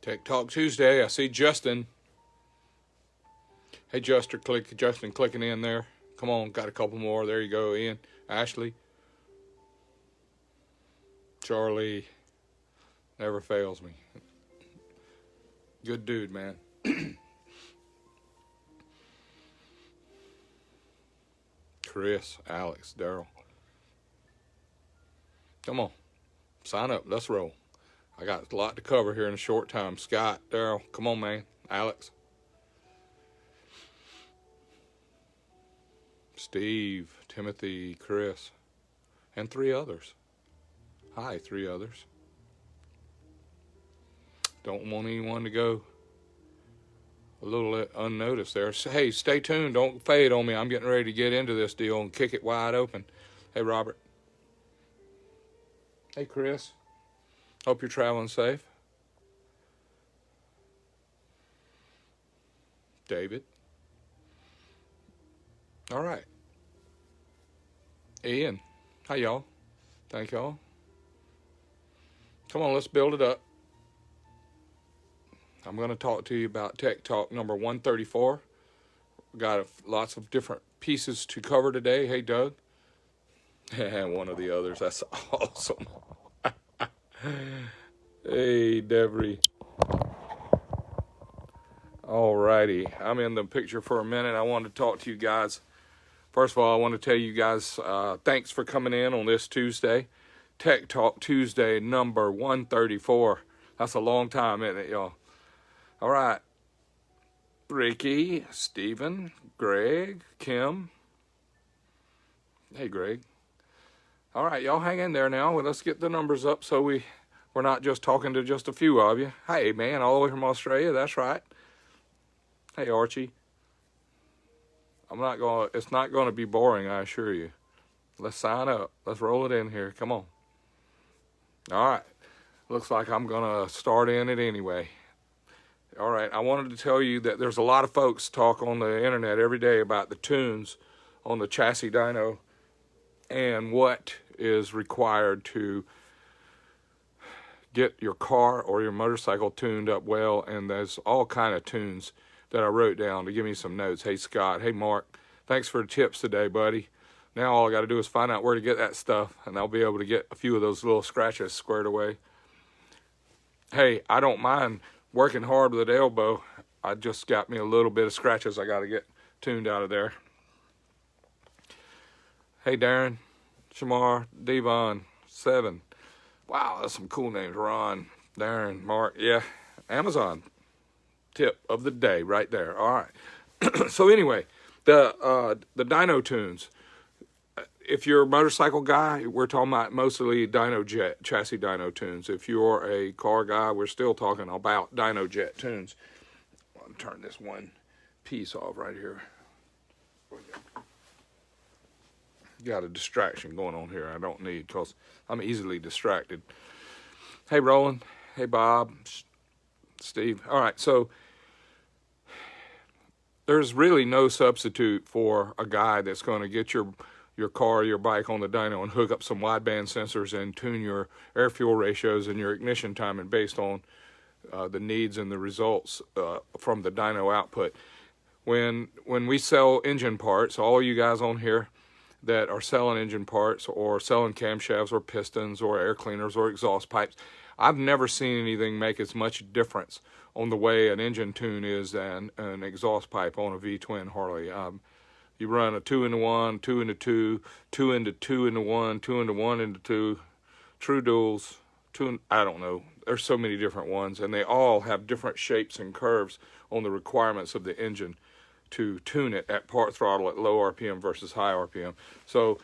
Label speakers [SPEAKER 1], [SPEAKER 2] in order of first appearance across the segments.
[SPEAKER 1] Tech Talk Tuesday. I see Justin. Hey, Justin clicking in there. Come on, got a couple more. There you go, Ian. Ashley. Charlie. Never fails me. Good dude, man. Chris, Alex, Daryl. Come on. Sign up. Let's roll. I got a lot to cover here in a short time. Scott, Daryl, come on, man. Alex. Steve, Timothy, Chris, and 3 others. Hi, 3 others. Don't want anyone to go a little unnoticed there. Hey, stay tuned. Don't fade on me. I'm getting ready to get into this deal and kick it wide open. Hey, Robert. Hey, Chris. Hope you're traveling safe. David. All right. Ian. Hi, y'all. Thank y'all. Come on, let's build it up. I'm going to talk to you about Tech Talk number 134. We got lots of different pieces to cover today. Hey, Doug. And one of the others. That's awesome. Hey, Devery. All righty. I'm in the picture for a minute. I wanted to talk to you guys. First of all, I want to tell you guys thanks for coming in on this Tuesday. Tech Talk Tuesday number 134. That's a long time, isn't it, y'all? All right. Ricky, Stephen, Greg, Kim. Hey, Greg. All right, y'all hang in there now. Well, let's get the numbers up so we're not just talking to just a few of you. Hey, man, all the way from Australia. That's right. Hey, Archie. It's not gonna be boring, I assure you. Let's sign up. Let's roll it in here. Come on. All right. Looks like I'm gonna start in it anyway. All right. I wanted to tell you that there's a lot of folks talk on the internet every day about the tunes on the chassis dyno and what is required to get your car or your motorcycle tuned up well. And there's all kind of tunes that I wrote down to give me some notes. Hey, Scott. Hey, Mark. Thanks for the tips today, buddy. Now all I got to do is find out where to get that stuff, and I'll be able to get a few of those little scratches squared away. Hey, I don't mind working hard with an elbow. I just got me a little bit of scratches I got to get tuned out of there. Hey, Darren, Shamar, Devon, 7. Wow, that's some cool names. Ron, Darren, Mark. Yeah, Amazon. Tip of the day right there. All right. So anyway, the dyno tunes. If you're a motorcycle guy, we're talking about mostly dyno jet, chassis dyno tunes. If you're a car guy, we're still talking about dyno jet tunes. I'll turn this one piece off right here. Got a distraction going on here I don't need because I'm easily distracted. Hey, Roland. Hey, Bob. Steve. All right, so there's really no substitute for a guy that's going to get your car, your bike on the dyno and hook up some wideband sensors and tune your air-fuel ratios and your ignition timing based on the needs and the results from the dyno output. When we sell engine parts, all you guys on here that are selling engine parts or selling camshafts or pistons or air cleaners or exhaust pipes, I've never seen anything make as much difference on the way an engine tune is than an exhaust pipe on a V-twin Harley. You run a 2-into-1, 2-into-2, 2-into-2-into-1, 2-into-1-into-2, true duals, I don't know. There's so many different ones, and they all have different shapes and curves on the requirements of the engine to tune it at part throttle at low RPM versus high RPM. So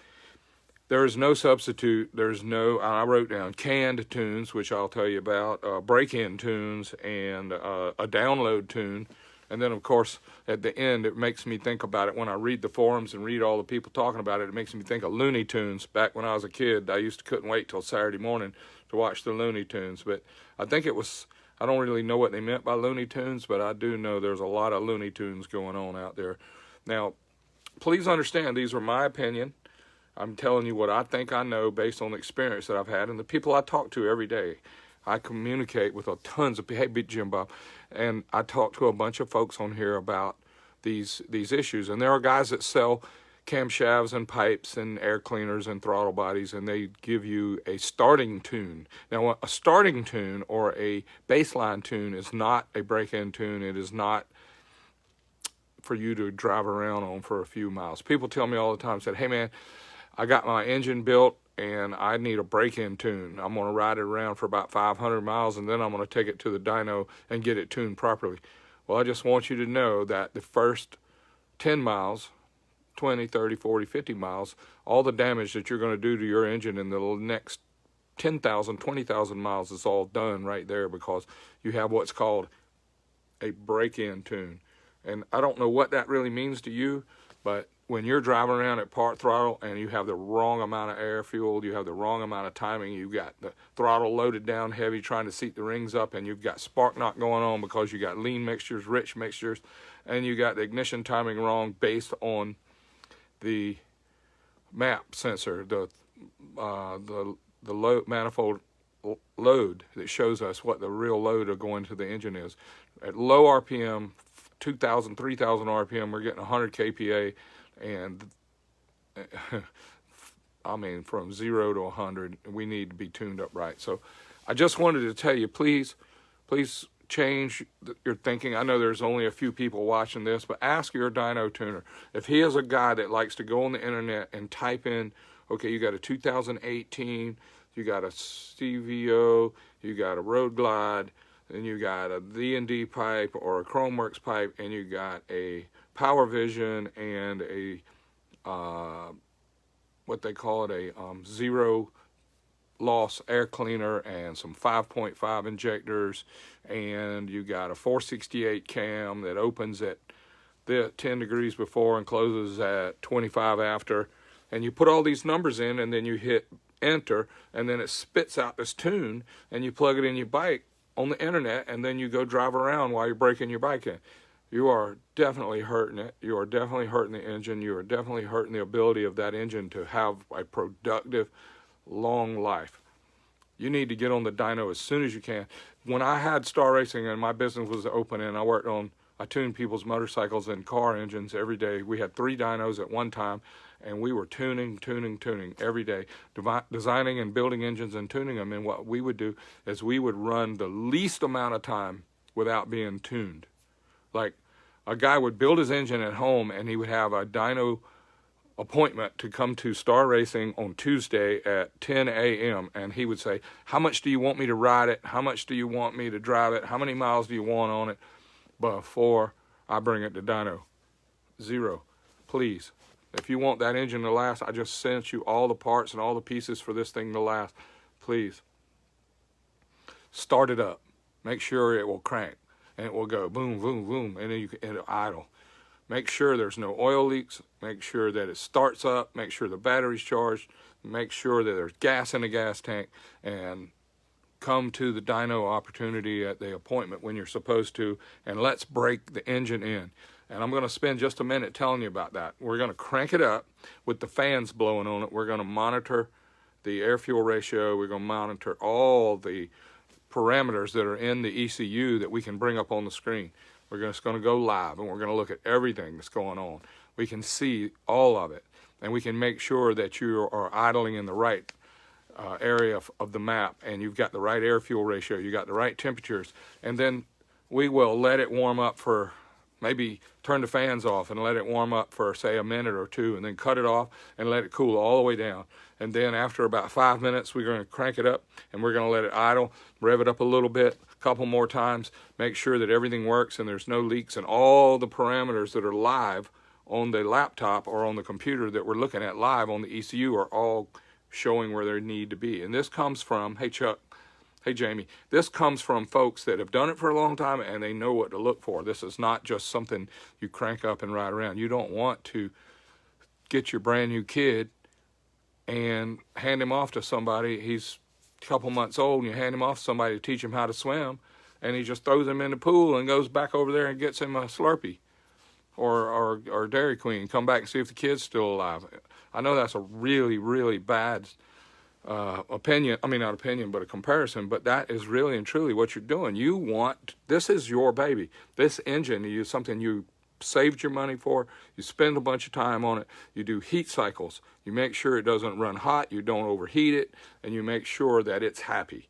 [SPEAKER 1] there is no substitute. There's no, I wrote down canned tunes, which I'll tell you about, break-in tunes, and a download tune. And then, of course, at the end, it makes me think about it when I read the forums and read all the people talking about it. It makes me think of Looney Tunes. Back when I was a kid, I couldn't wait till Saturday morning to watch the Looney Tunes. But I think it was, I don't really know what they meant by Looney Tunes, but I do know there's a lot of Looney Tunes going on out there. Now, please understand, these are my opinion. I'm telling you what I think I know based on the experience that I've had and the people I talk to every day. I communicate with tons of people. Hey, Big Jim Bob, and I talk to a bunch of folks on here about these issues. And there are guys that sell camshafts and pipes and air cleaners and throttle bodies, and they give you a starting tune. Now, a starting tune or a baseline tune is not a break-in tune. It is not for you to drive around on for a few miles. People tell me all the time, said, hey man, I got my engine built and I need a break-in tune. I'm going to ride it around for about 500 miles and then I'm going to take it to the dyno and get it tuned properly. Well, I just want you to know that the first 10 miles, 20, 30, 40, 50 miles, all the damage that you're going to do to your engine in the next 10,000, 20,000 miles is all done right there because you have what's called a break-in tune. And I don't know what that really means to you, but when you're driving around at part throttle and you have the wrong amount of air fuel, you have the wrong amount of timing, you've got the throttle loaded down heavy trying to seat the rings up, and you've got spark knock going on because you got lean mixtures, rich mixtures, and you got the ignition timing wrong based on the map sensor, the load, manifold load that shows us what the real load of going to the engine is. At low RPM, 2,000, 3,000 RPM, we're getting 100 kPa, and I mean, from 0 to 100, we need to be tuned up right. So I just wanted to tell you, please change your thinking. I know there's only a few people watching this, but ask your dyno tuner. If he is a guy that likes to go on the internet and type in, okay, you got a 2018, you got a CVO, you got a Road Glide, and you got a D&D pipe or a Chromeworks pipe, and you got a Power Vision and a what they call it, a zero loss air cleaner and some 5.5 injectors, and you got a 468 cam that opens at 10 degrees before and closes at 25 after, and you put all these numbers in and then you hit enter and then it spits out this tune and you plug it in your bike on the internet and then you go drive around while you're breaking your bike in. You are definitely hurting it. You are definitely hurting the engine. You are definitely hurting the ability of that engine to have a productive, long life. You need to get on the dyno as soon as you can. When I had Star Racing and my business was open and I tuned people's motorcycles and car engines every day. We had 3 dynos at one time, and we were tuning every day, designing and building engines and tuning them. And what we would do is we would run the least amount of time without being tuned. Like, a guy would build his engine at home and he would have a dyno appointment to come to Star Racing on Tuesday at 10 a.m. and he would say, how much do you want me to ride it? How much do you want me to drive it? How many miles do you want on it before I bring it to dyno? 0. Please. If you want that engine to last, I just sent you all the parts and all the pieces for this thing to last. Please. Start it up. Make sure it will crank. And it will go boom, boom, boom, and then it'll idle. Make sure there's no oil leaks. Make sure that it starts up. Make sure the battery's charged. Make sure that there's gas in the gas tank. And come to the dyno opportunity at the appointment when you're supposed to, and let's break the engine in. And I'm going to spend just a minute telling you about that. We're going to crank it up with the fans blowing on it. We're going to monitor the air-fuel ratio. We're going to monitor all the parameters that are in the ECU that we can bring up on the screen. We're just going to go live and we're going to look at everything that's going on. We can see all of it, and we can make sure that you are idling in the right area of the map, and you've got the right air fuel ratio, you got the right temperatures, and then we will let it warm up for, maybe turn the fans off and let it warm up for, say, a minute or 2, and then cut it off and let it cool all the way down. And then after about 5 minutes, we're going to crank it up and we're going to let it idle, rev it up a little bit, a couple more times, make sure that everything works and there's no leaks, and all the parameters that are live on the laptop or on the computer that we're looking at live on the ECU are all showing where they need to be. And this comes from, hey Chuck, hey Jamie, this comes from folks that have done it for a long time and they know what to look for. This is not just something you crank up and ride around. You don't want to get your brand new kid and hand him off to somebody. He's a couple months old and you hand him off to somebody to teach him how to swim, and he just throws him in the pool and goes back over there and gets him a Slurpee or Dairy Queen. Come back and see if the kid's still alive. I know that's a really, really bad opinion, I mean not opinion, but a comparison, but that is really and truly what you're doing. You want, this is your baby. This engine is something you saved your money for, you spend a bunch of time on it, you do heat cycles, you make sure it doesn't run hot, you don't overheat it, and you make sure that it's happy.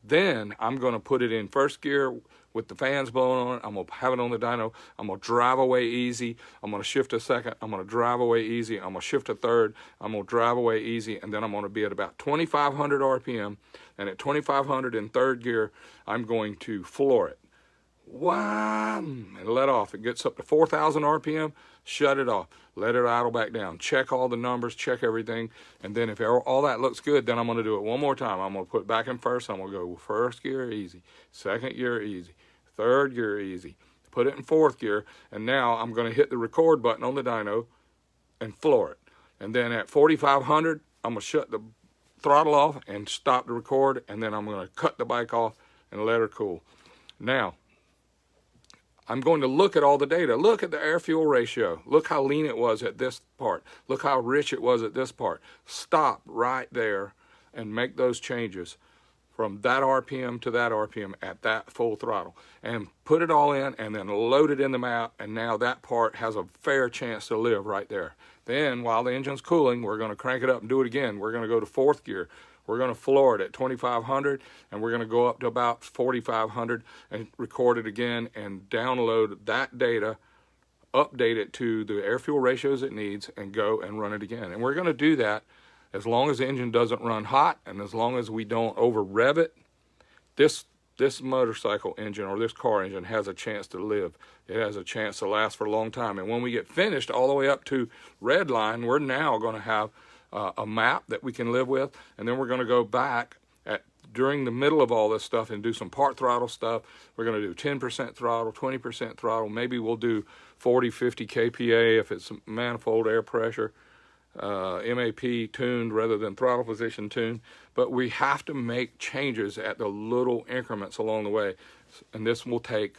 [SPEAKER 1] Then I'm going to put it in first gear with the fans blowing on it. I'm going to have it on the dyno. I'm going to drive away easy. I'm going to shift a second. I'm going to drive away easy. I'm going to shift a third. I'm going to drive away easy. And then I'm going to be at about 2,500 RPM. And at 2,500 in third gear, I'm going to floor it. Wham! And let off. It gets up to 4,000 RPM. Shut it off. Let it idle back down. Check all the numbers. Check everything. And then if all that looks good, then I'm going to do it one more time. I'm going to put it back in first. I'm going to go first gear easy. Second gear easy. Third gear easy. Put it in fourth gear. And now I'm going to hit the record button on the dyno and floor it. And then at 4,500, I'm going to shut the throttle off and stop the record. And then I'm going to cut the bike off and let her cool. Now, I'm going to look at all the data. Look at the air-fuel ratio. Look how lean it was at this part. Look how rich it was at this part. Stop right there and make those changes from that RPM to that RPM at that full throttle. And put it all in and then load it in the map, and now that part has a fair chance to live right there. Then, while the engine's cooling, we're going to crank it up and do it again. We're going to go to fourth gear. We're going to floor it at 2,500, and we're going to go up to about 4,500 and record it again and download that data, update it to the air-fuel ratios it needs, and go and run it again. And we're going to do that as long as the engine doesn't run hot and as long as we don't over-rev it. This motorcycle engine or this car engine has a chance to live. It has a chance to last for a long time. And when we get finished all the way up to red line, we're now going to have a map that we can live with, and then we're going to go back during the middle of all this stuff and do some part throttle stuff. We're going to do 10% throttle, 20% throttle. Maybe we'll do 40, 50 kPa if it's manifold air pressure, MAP tuned rather than throttle position tuned. But we have to make changes at the little increments along the way, and this will take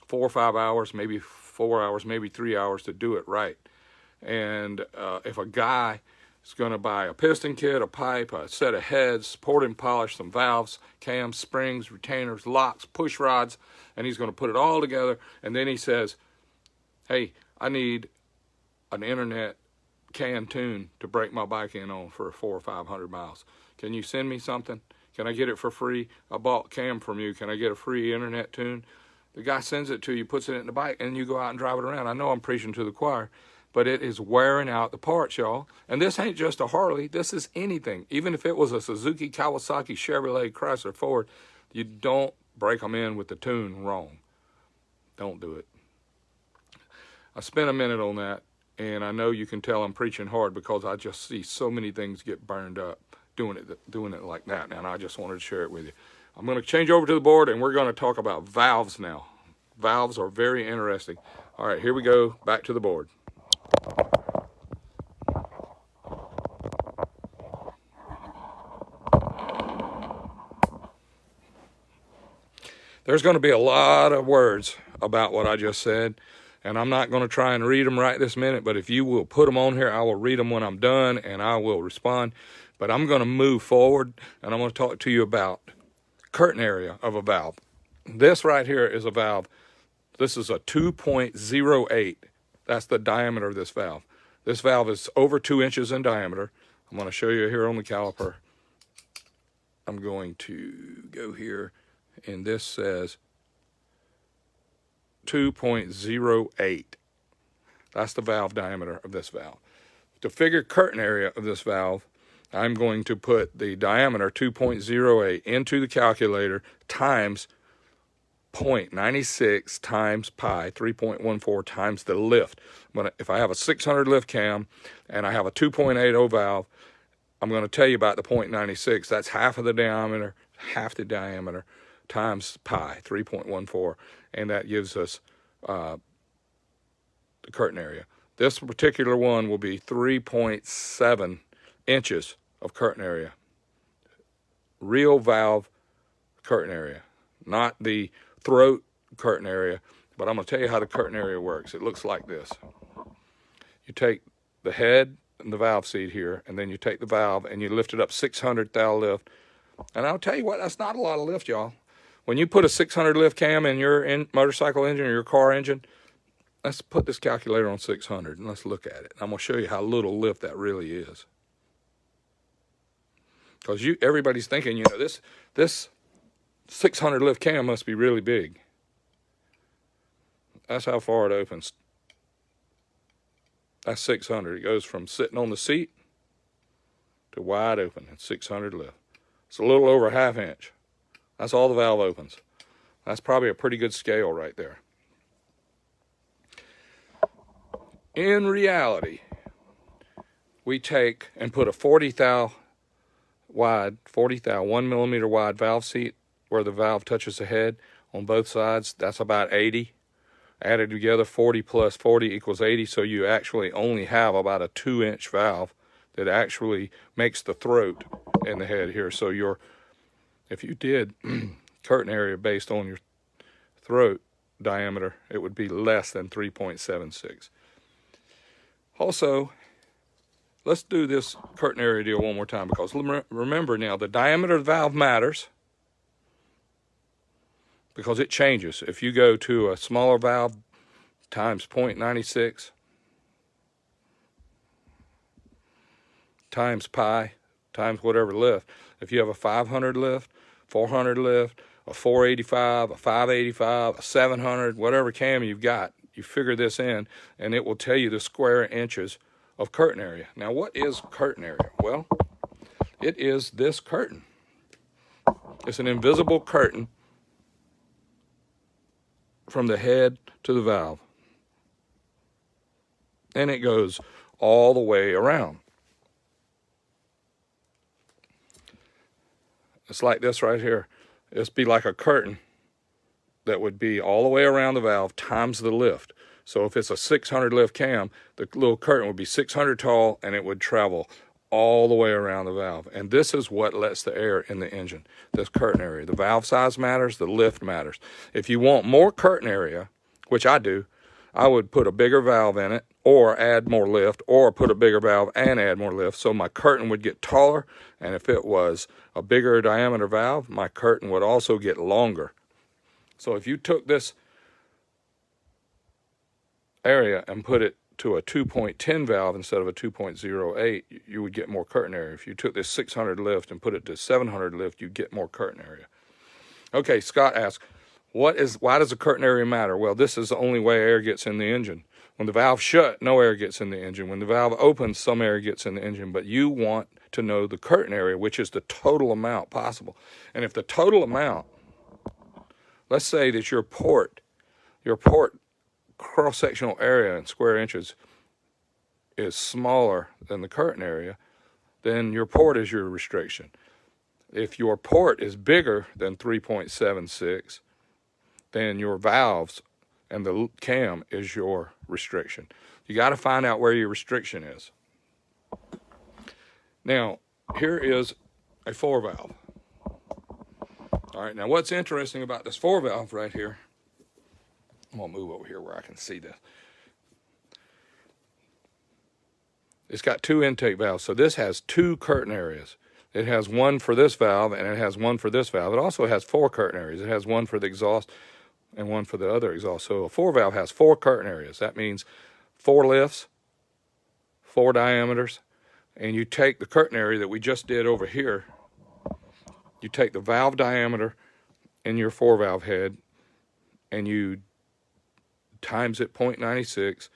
[SPEAKER 1] 4 or 5 hours, maybe 4 hours, maybe 3 hours to do it right. And if a guy is going to buy a piston kit, a pipe, a set of heads, port and polish, some valves, cams, springs, retainers, locks, push rods, and he's going to put it all together. And then he says, hey, I need an internet can tune to break my bike in on for 400 or 500 miles. Can you send me something? Can I get it for free? I bought cam from you. Can I get a free internet tune? The guy sends it to you, puts it in the bike, and you go out and drive it around. I know I'm preaching to the choir, but it is wearing out the parts, y'all. And this ain't just a Harley. This is anything. Even if it was a Suzuki, Kawasaki, Chevrolet, Chrysler, Ford, you don't break them in with the tune wrong. Don't do it. I spent a minute on that, and I know you can tell I'm preaching hard because I just see so many things get burned up doing it like that. And I just wanted to share it with you. I'm going to change over to the board, and we're going to talk about valves now. Valves are very interesting. All right, here we go. Back to the board. There's going to be a lot of words about what I just said, and I'm not going to try and read them right this minute, but if you will put them on here, I will read them when I'm done, and I will respond. But I'm going to move forward, and I'm going to talk to you about curtain area of a valve. This right here is a valve. This is a 2.08. That's the diameter of this valve. This valve is over 2 inches in diameter. I'm going to show you here on the caliper. I'm going to go here, and this says 2.08. That's the valve diameter of this valve. To figure curtain area of this valve, I'm going to put the diameter 2.08 into the calculator times 0.96 times pi, 3.14 times the lift. But if I have a 600 lift cam and I have a 2.80 valve, I'm going to tell you about the 0.96. That's half of the diameter, times pi, 3.14, and that gives us the curtain area. This particular one will be 3.7 inches of curtain area. Real valve curtain area, not the throat curtain area, but I'm going to tell you how the curtain area works. It looks like this. You take the head the valve seat here, and then you take the valve and you lift it up 600 thou lift. And I'll tell you what, that's not a lot of lift, y'all. When you put a 600 lift cam in your motorcycle engine or your car engine, let's put this calculator on 600 and let's look at it. I'm going to show you how little lift that really is. Because everybody's thinking, you know, this 600 lift cam must be really big. That's how far it opens. That's 600. It goes from sitting on the seat to wide open at 600 lift. It's a little over a ½ inch. That's all the valve opens. That's probably a pretty good scale right there. In reality, we take and put a 40 thou wide, 40 thou, 1 millimeter wide valve seat where the valve touches the head on both sides. That's about 80. Added together, 40 plus 40 equals 80, so you actually only have about a 2-inch valve that actually makes the throat in the head here. So if you did curtain area based on your throat diameter, it would be less than 3.76. Also, let's do this curtain area deal one more time, because remember now, the diameter of the valve matters, because it changes. If you go to a smaller valve times 0.96 times pi times whatever lift, if you have a 500 lift, 400 lift, a 485, a 585, a 700, whatever cam you've got, you figure this in and it will tell you the square inches of curtain area. Now, what is curtain area? Well, it is this curtain. It's an invisible curtain from the head to the valve, and it goes all the way around. It's like this right here. It's be like a curtain that would be all the way around the valve times the lift. So if it's a 600 lift cam, the little curtain would be 600 tall and it would travel all the way around the valve. And this is what lets the air in the engine, this curtain area. The valve size matters, the lift matters. If you want more curtain area, which I do, I would put a bigger valve in it, or add more lift, or put a bigger valve and add more lift, so my curtain would get taller. And if it was a bigger diameter valve, my curtain would also get longer. So if you took this area and put it to a 2.10 valve instead of a 2.08, you would get more curtain area. If you took this 600 lift and put it to 700 lift, you'd get more curtain area. Okay, Scott asks, why does the curtain area matter? Well, this is the only way air gets in the engine. When the valve's shut, no air gets in the engine. When the valve opens, some air gets in the engine. But you want to know the curtain area, which is the total amount possible. And if the total amount, let's say that your port cross-sectional area in square inches is smaller than the curtain area, then your port is your restriction. If your port is bigger than 3.76, then your valves and the cam is your restriction. You got to find out where your restriction is. Now, here is a 4-valve. All right, now what's interesting about this 4-valve right here, I'm going to move over here where I can see this. It's got 2 intake valves, so this has 2 curtain areas. It has one for this valve and it has one for this valve. It also has 4 curtain areas. It has one for the exhaust and one for the other exhaust. So a 4-valve has 4 curtain areas. That means 4 lifts, 4 diameters, and you take the curtain area that we just did over here, you take the valve diameter in your 4-valve head and you times it 0.96,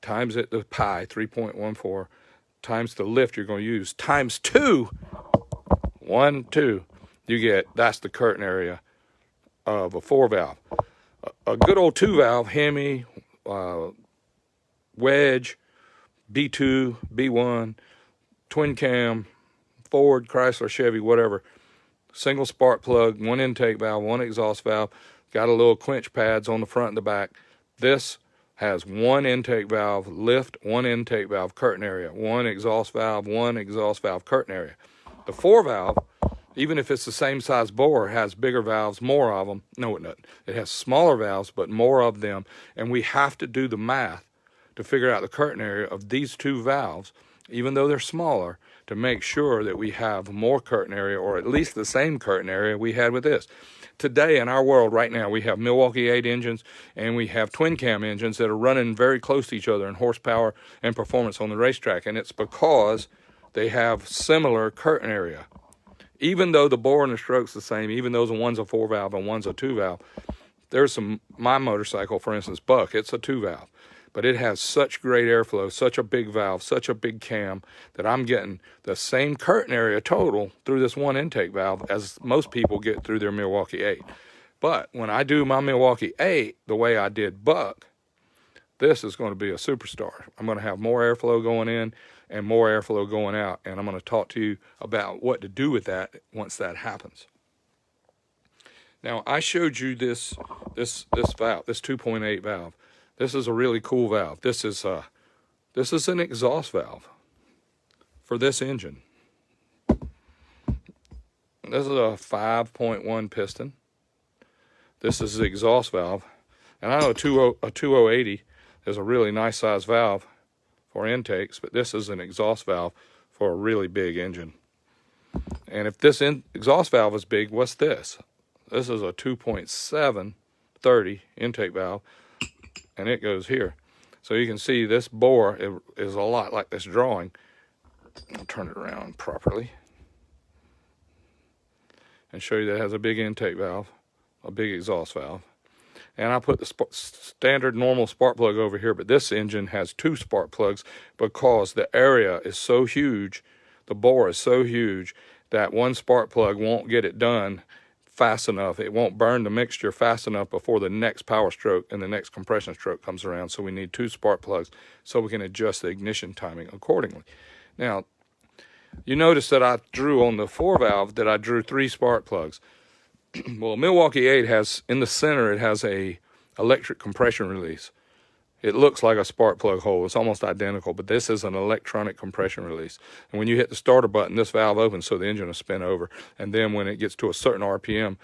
[SPEAKER 1] times it the pi, 3.14, times the lift you're going to use, times 2, 1, 2, you get, that's the curtain area of a 4-valve. A good old 2-valve, Hemi, Wedge, B2, B1, twin cam, Ford, Chrysler, Chevy, whatever, single spark plug, 1 intake valve, 1 exhaust valve, got a little quench pads on the front and the back. This has 1 intake valve lift, 1 intake valve curtain area, 1 exhaust valve, 1 exhaust valve curtain area. The 4-valve, even if it's the same size bore, has bigger valves, more of them. No, it doesn't. It has smaller valves, but more of them. And we have to do the math to figure out the curtain area of these 2 valves even though they're smaller, to make sure that we have more curtain area, or at least the same curtain area we had with this. Today in our world right now, we have Milwaukee 8 engines and we have twin cam engines that are running very close to each other in horsepower and performance on the racetrack, and it's because they have similar curtain area. Even though the bore and the stroke's the same, even though one's a 4-valve and one's a 2-valve, there's my motorcycle, for instance, Buck, it's a 2-valve. But it has such great airflow, such a big valve, such a big cam, that I'm getting the same curtain area total through this one intake valve as most people get through their Milwaukee 8. But when I do my Milwaukee 8 the way I did Buck, this is going to be a superstar. I'm going to have more airflow going in and more airflow going out, and I'm going to talk to you about what to do with that once that happens. Now, I showed you this valve, this 2.8 valve. This is a really cool valve. This is an exhaust valve for this engine. This is a 5.1 piston. This is the exhaust valve. And I know a 2080 is a really nice size valve for intakes, but this is an exhaust valve for a really big engine. And if this exhaust valve is big, what's this? This is a 2.730 intake valve, and it goes here. So you can see this bore is a lot like this drawing. I'll turn it around properly and show you that it has a big intake valve, a big exhaust valve. And I put the standard normal spark plug over here, but this engine has 2 spark plugs because the area is so huge, the bore is so huge, that one spark plug won't get it done fast enough. It won't burn the mixture fast enough before the next power stroke and the next compression stroke comes around. So we need 2 spark plugs so we can adjust the ignition timing accordingly. Now, you notice that I drew on the 4-valve that I drew 3 spark plugs. Well, Milwaukee 8 has, in the center, it has a electric compression release. It looks like a spark plug hole. It's almost identical, but this is an electronic compression release. And when you hit the starter button, this valve opens so the engine will spin over. And then when it gets to a certain RPM,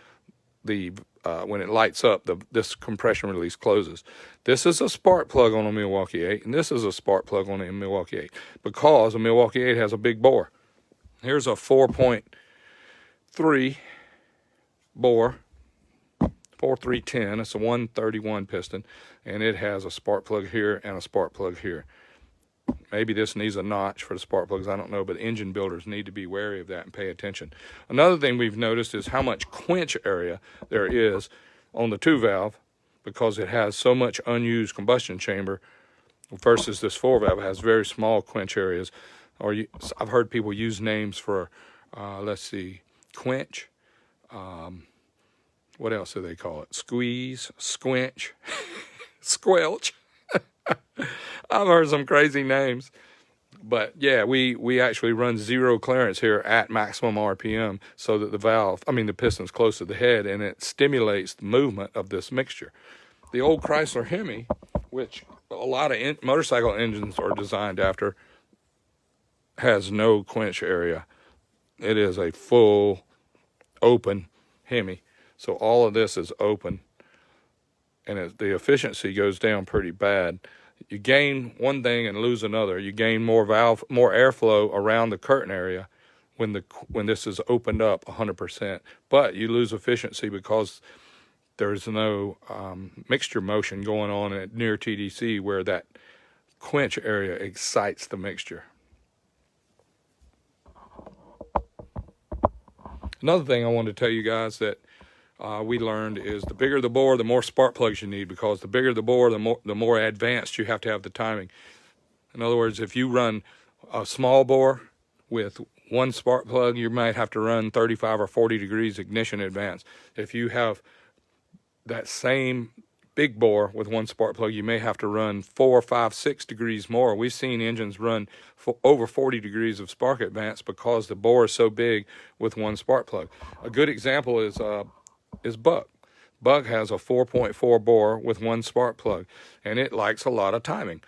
[SPEAKER 1] when it lights up, this compression release closes. This is a spark plug on a Milwaukee 8, and this is a spark plug on a Milwaukee 8 because a Milwaukee 8 has a big bore. Here's a 4.3 bore, 4310. It's a 131 piston, and it has a spark plug here and a spark plug here. Maybe this needs a notch for the spark plugs, I don't know, but engine builders need to be wary of that and pay attention. Another thing we've noticed is how much quench area there is on the 2-valve because it has so much unused combustion chamber versus this 4-valve has very small quench areas. Or I've heard people use names for, let's see, Quench. What else do they call it? Squeeze, squinch, squelch. I've heard some crazy names. But yeah, we actually run 0 clearance here at maximum RPM so that the piston's close to the head, and it stimulates the movement of this mixture. The old Chrysler Hemi, which a lot of motorcycle engines are designed after, has no quench area. It is a full open Hemi. So all of this is open, and the efficiency goes down pretty bad. You gain one thing and lose another. You gain more airflow around the curtain area when this is opened up 100%. But you lose efficiency because there's no mixture motion going on at near TDC where that quench area excites the mixture. Another thing I wanted to tell you guys that we learned is the bigger the bore, the more spark plugs you need, because the bigger the bore, the more advanced you have to have the timing. In other words, if you run a small bore with 1 spark plug, you might have to run 35 or 40 degrees ignition advance. If you have that same big bore with 1 spark plug, you may have to run 4, 5, 6 degrees more. We've seen engines run over 40 degrees of spark advance because the bore is so big with 1 spark plug. A good example is Buck. Buck has a 4.4 bore with 1 spark plug, and it likes a lot of timing.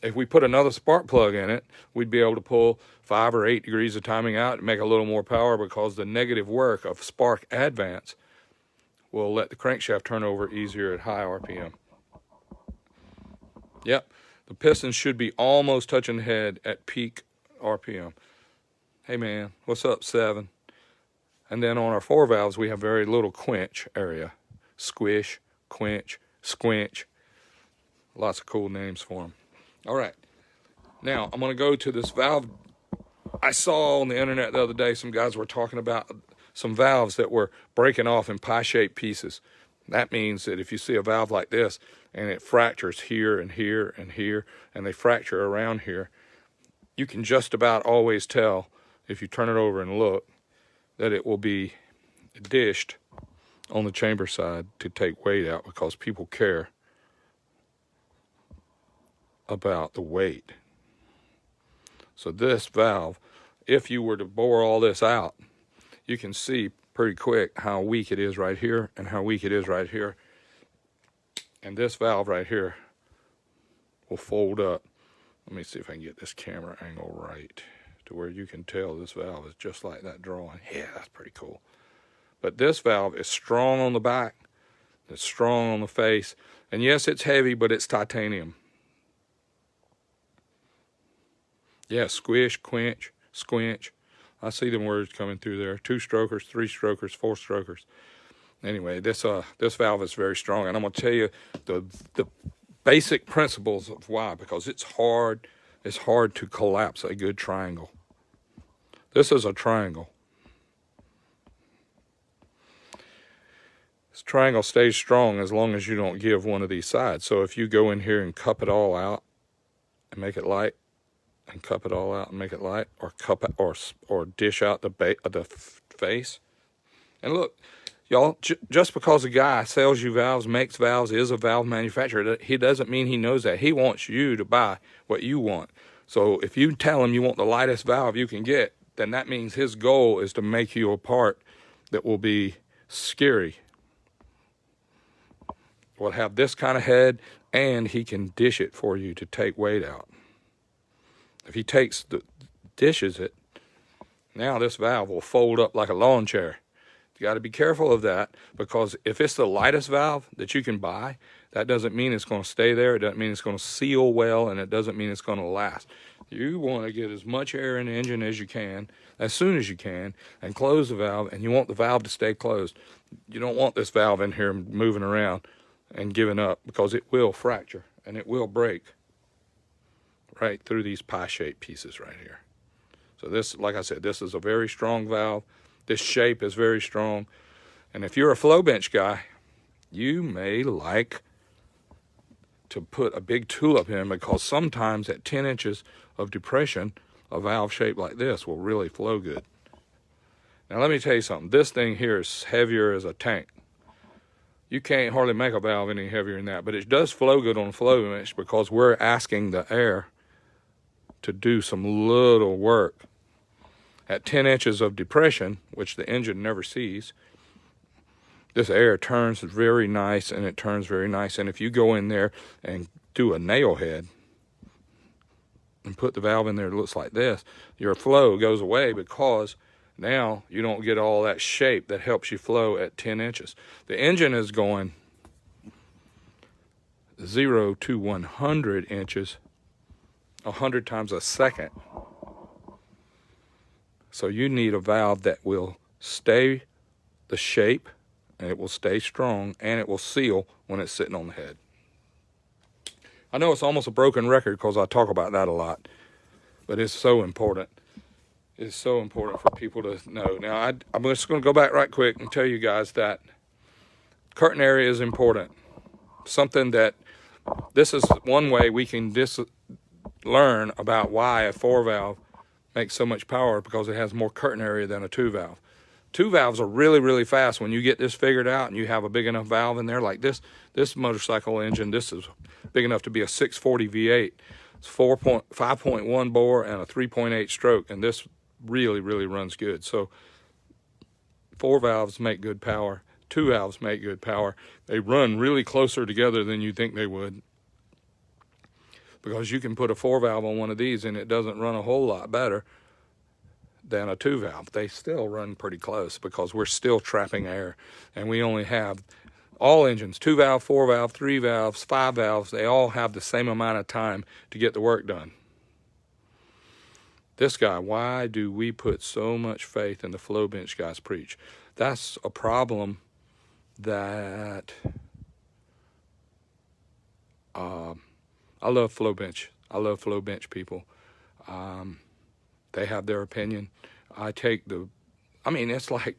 [SPEAKER 1] If we put another spark plug in it, we'd be able to pull 5 or 8 degrees of timing out and make a little more power because the negative work of spark advance will let the crankshaft turn over easier at high RPM. Yep, the pistons should be almost touching the head at peak RPM. Hey man, what's up, 7? And then on our 4 valves, we have very little quench area. Squish, quench, squinch. Lots of cool names for them. All right. Now, I'm going to go to this valve. I saw on the internet the other day some guys were talking about some valves that were breaking off in pie-shaped pieces. That means that if you see a valve like this and it fractures here and here and here, and they fracture around here, you can just about always tell, if you turn it over and look, that it will be dished on the chamber side to take weight out, because people care about the weight. So this valve, if you were to bore all this out, you can see pretty quick how weak it is right here and how weak it is right here. And this valve right here will fold up. Let me see if I can get this camera angle right to where you can tell this valve is just like that drawing. Yeah, that's pretty cool. But this valve is strong on the back, it's strong on the face, and yes, it's heavy, but it's titanium. Yeah, squish, quench, squinch. I see them words coming through there. 2-strokers, 3-strokers, 4-strokers. Anyway, this valve is very strong, and I'm going to tell you the basic principles of why, because it's hard to collapse a good triangle. This is a triangle. This triangle stays strong as long as you don't give one of these sides. So if you go in here and cup it all out and make it light, and cup it all out and make it light, or cup it, or dish out the face. And look, y'all, just because a guy sells you valves, makes valves, is a valve manufacturer, he doesn't mean he knows that. He wants you to buy what you want. So if you tell him you want the lightest valve you can get, then that means his goal is to make you a part that will be scary. Will have this kind of head, and he can dish it for you to take weight out. If he dishes it, now this valve will fold up like a lawn chair. You got to be careful of that, because if it's the lightest valve that you can buy, that doesn't mean it's going to stay there. It doesn't mean it's going to seal well, and it doesn't mean it's going to last. You want to get as much air in the engine as you can, as soon as you can, and close the valve, and you want the valve to stay closed. You don't want this valve in here moving around and giving up, because it will fracture and it will break right through these pie-shaped pieces right here. So this, like I said, this is a very strong valve. This shape is very strong. And if you're a flow bench guy, you may like to put a big tulip in, because sometimes at 10 inches of depression, a valve shaped like this will really flow good. Now let me tell you something. This thing here is heavier as a tank. You can't hardly make a valve any heavier than that, but it does flow good on a flow bench, because we're asking the air to do some little work. At 10 inches of depression, which the engine never sees, this air turns very nice, and it turns very nice. And if you go in there and do a nail head and put the valve in there that looks like this, your flow goes away, because now you don't get all that shape that helps you flow at 10 inches. The engine is going 0 to 100 inches 100 times a second. So you need a valve that will stay the shape, and it will stay strong, and it will seal when it's sitting on the head. I know it's almost a broken record, because I talk about that a lot, but it's so important. It's so important for people to know. Now, I'm just going to go back right quick and tell you guys that curtain area is important. Something that, this is one way we can learn about why a 4 valve makes so much power, because it has more curtain area than a 2 valve. 2 valves are really, really fast. When you get this figured out and you have a big enough valve in there, like this motorcycle engine, this is big enough to be a 640 V8. It's 5.1 bore and a 3.8 stroke, and this really, really runs good. So 4 valves make good power. 2 valves make good power. They run really closer together than you think they would, because you can put a 4 valve on one of these and it doesn't run a whole lot better than a 2 valve. They still run pretty close, because we're still trapping air, and we only have, all engines, 2 valve, 4 valve, 3 valves, 5 valves, they all have the same amount of time to get the work done. This guy, why do we put so much faith in the flow bench guys preach? That's a problem that I love flow bench. I love flow bench people. They have their opinion. It's like,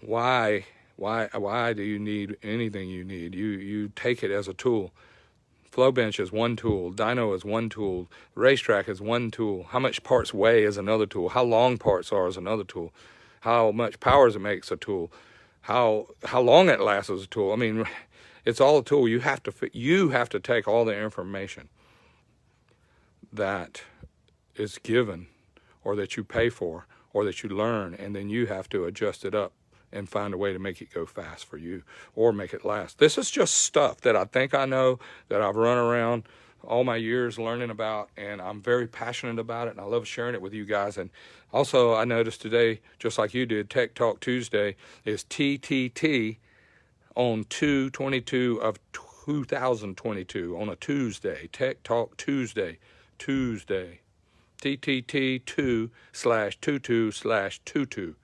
[SPEAKER 1] why do you need anything you need? You take it as a tool. Flow bench is one tool. Dyno is one tool. Racetrack is one tool. How much parts weigh is another tool. How long parts are is another tool. How much power it makes a tool. How long it lasts is a tool. I mean, it's all a tool. You have to take all the information that is given, or that you pay for, or that you learn, and then you have to adjust it up and find a way to make it go fast for you or make it last. This is just stuff that I think I know, that I've run around all my years learning about, and I'm very passionate about it, and I love sharing it with you guys. And also, I noticed today, just like you did, Tech Talk Tuesday is TTT on 2/22 of 2022 on a Tuesday. Tech Talk Tuesday. TTT 2/22/22.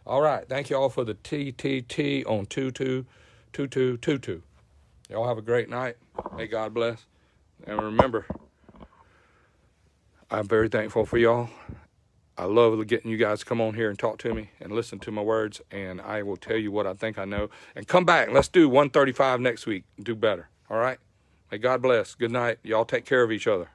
[SPEAKER 1] All right, thank you all for the TTT on 222222. Y'all have a great night. May God bless. And remember, I'm very thankful for y'all. I love getting you guys to come on here and talk to me and listen to my words, and I will tell you what I think I know. And come back. Let's do 135 next week and do better. All right? May God bless. Good night. Y'all take care of each other.